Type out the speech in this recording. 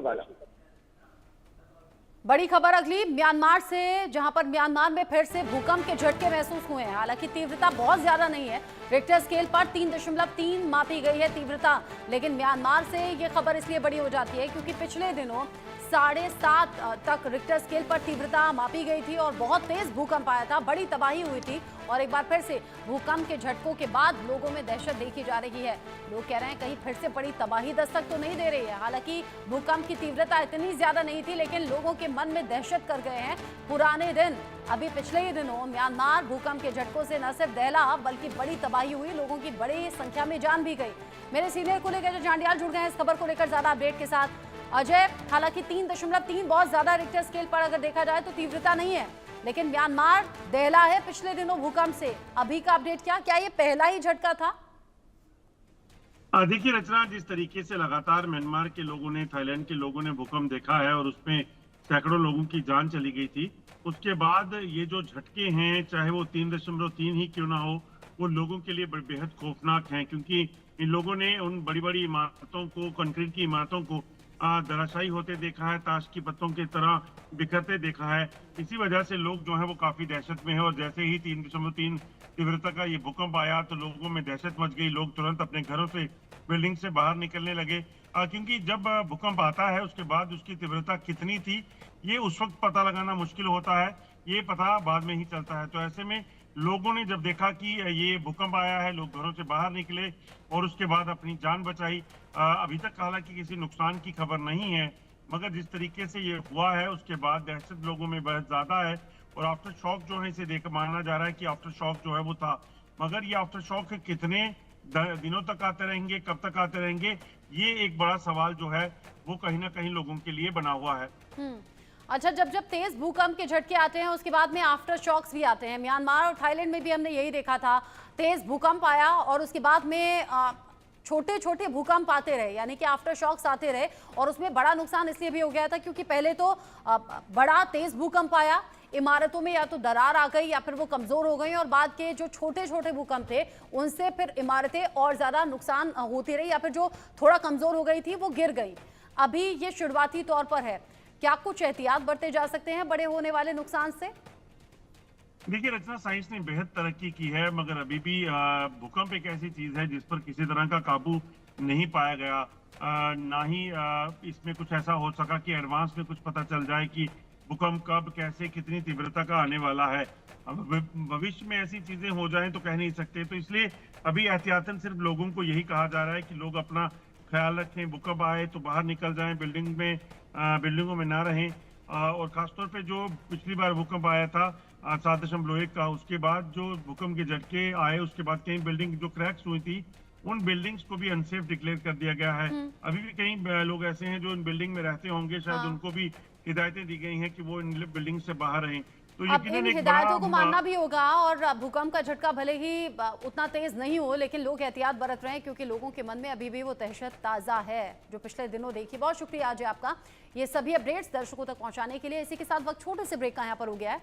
वाला। बड़ी खबर अगली म्यांमार से, जहां पर म्यांमार में फिर से भूकंप के झटके महसूस हुए हैं। हालांकि तीव्रता बहुत ज्यादा नहीं है, रिक्टर स्केल पर 3.3 मापी गई है तीव्रता। लेकिन म्यांमार से ये खबर इसलिए बड़ी हो जाती है क्योंकि पिछले दिनों 7.5 तक रिक्टर स्केल पर तीव्रता मापी गई थी और बहुत तेज भूकंप आया था, बड़ी तबाही हुई थी। और एक बार फिर से भूकंप के झटकों के बाद लोगों में दहशत देखी जा रही है। लोग कह रहे हैं कहीं फिर से बड़ी तबाही दस्तक तो नहीं दे रही है। हालांकि भूकंप की तीव्रता इतनी ज्यादा नहीं थी, लेकिन लोगों के मन में दहशत कर गए हैं पुराने दिन। अभी पिछले ही दिनों म्यांमार भूकंप के झटकों से न सिर्फ दहला बल्कि बड़ी तबाही हुई, लोगों की बड़ी संख्या में जान भी गई। मेरे सीनियर को लेकर जांडियाल जुड़ गए हैं इस खबर को लेकर ज्यादा अपडेट के साथ। अजय, हालांकि 3.3 बहुत ज्यादा रिक्टर स्केल पर अगर देखा जाए तो तीव्रता नहीं है, लेकिन म्यांमार दहला है पिछले दिनों भूकंप से। अभी का अपडेट क्या ये पहला ही झटका था? देखिए रचना, जिस तरीके से लगातार म्यांमार के लोगों ने, थाईलैंड के लोगों ने भूकंप देखा है और उसमें सैकड़ों लोगों की जान चली गई थी, उसके बाद ये जो झटके हैं, चाहे वो 3.3 ही क्यों ना हो, वो लोगों के लिए बेहद खौफनाक हैं। क्योंकि इन लोगों ने उन बड़ी बड़ी इमारतों को, कंक्रीट की इमारतों को धराशायी होते देखा है, ताश की पत्तों की तरह बिखरते देखा है। इसी वजह से लोग जो है वो काफी दहशत में है। और जैसे ही 3.3 तीव्रता का ये भूकंप आया तो लोगों में दहशत मच गई। लोग तुरंत अपने घरों से, बिल्डिंग से बाहर निकलने लगे, क्योंकि जब भूकंप आता है उसके बाद उसकी तीव्रता कितनी थी ये उस वक्त पता लगाना मुश्किल होता है, ये पता बाद में ही चलता है। तो ऐसे में लोगों ने जब देखा कि ये भूकंप आया है, लोग घरों से बाहर निकले और उसके बाद अपनी जान बचाई। अभी तक हालांकि किसी नुकसान की खबर नहीं है, मगर जिस तरीके से ये हुआ है उसके बाद दहशत लोगों में बहुत ज्यादा है। और आफ्टर शॉक जो है इसे देख माना जा रहा है कि आफ्टर शॉक जो है वो था, मगर ये आफ्टर शॉक कितने दिनों तक आते रहेंगे, कब तक आते रहेंगे, ये एक बड़ा सवाल जो है वो कहीं ना कहीं लोगों के लिए बना हुआ है। अच्छा, जब तेज भूकंप के झटके आते हैं उसके बाद में आफ्टर शॉक्स भी आते हैं। म्यांमार और थाईलैंड में भी हमने यही देखा था, तेज भूकंप आया और उसके बाद में छोटे छोटे भूकंप आते रहे, यानी कि आफ्टर शॉक्स आते रहे। और उसमें बड़ा नुकसान इसलिए भी हो गया था क्योंकि पहले तो बड़ा तेज भूकंप आया, इमारतों में या तो दरार आ गई या फिर वो कमजोर हो गई, और बाद के जो छोटे छोटे भूकंप थे उनसे फिर इमारतें और ज्यादा नुकसान होती रही, या फिर जो थोड़ा कमजोर हो गई थी वो गिर गई। अभी ये शुरुआती तौर पर है, क्या कुछ एहतियात बरते जा सकते हैं बड़े होने वाले नुकसान से? देखिए रचना, साइंस ने बेहद तरक्की की है, मगर अभी भी भूकंप एक ऐसी चीज है जिस पर किसी तरह का काबू नहीं पाया गया। ना ही इसमें कुछ ऐसा हो सका कि एडवांस में कुछ पता चल जाए कि भूकंप कब, कैसे, कितनी तीव्रता का आने वाला है। अब भविष्य में ऐसी चीजें हो जाएं तो कह नहीं सकते। तो इसलिए अभी एहतियातन सिर्फ लोगों को यही कहा जा रहा है कि लोग अपना ख्याल रखें, भूकंप आए तो बाहर निकल जाएं, बिल्डिंगों में ना रहें। और खासतौर पे जो पिछली बार भूकंप आया था 7.1 का, उसके बाद जो भूकंप के झटके आए उसके बाद कई बिल्डिंग जो क्रैक्स हुई थी उन बिल्डिंग्स को भी अनसेफ डिक्लेयर कर दिया गया है। अभी भी कई लोग ऐसे हैं जो इन बिल्डिंग में रहते होंगे, शायद उनको भी हिदायतें दी गई हैं कि वो इन बिल्डिंग से बाहर रहें। तो अब इन हिदायतों को मानना भी होगा। और भूकंप का झटका भले ही उतना तेज नहीं हो, लेकिन लोग एहतियात बरत रहे हैं क्योंकि लोगों के मन में अभी भी वो दहशत ताजा है जो पिछले दिनों देखी। बहुत शुक्रिया अजय आपका ये सभी अपडेट्स दर्शकों तक पहुंचाने के लिए। इसी के साथ वक्त छोटे से ब्रेक का यहाँ पर हो गया है।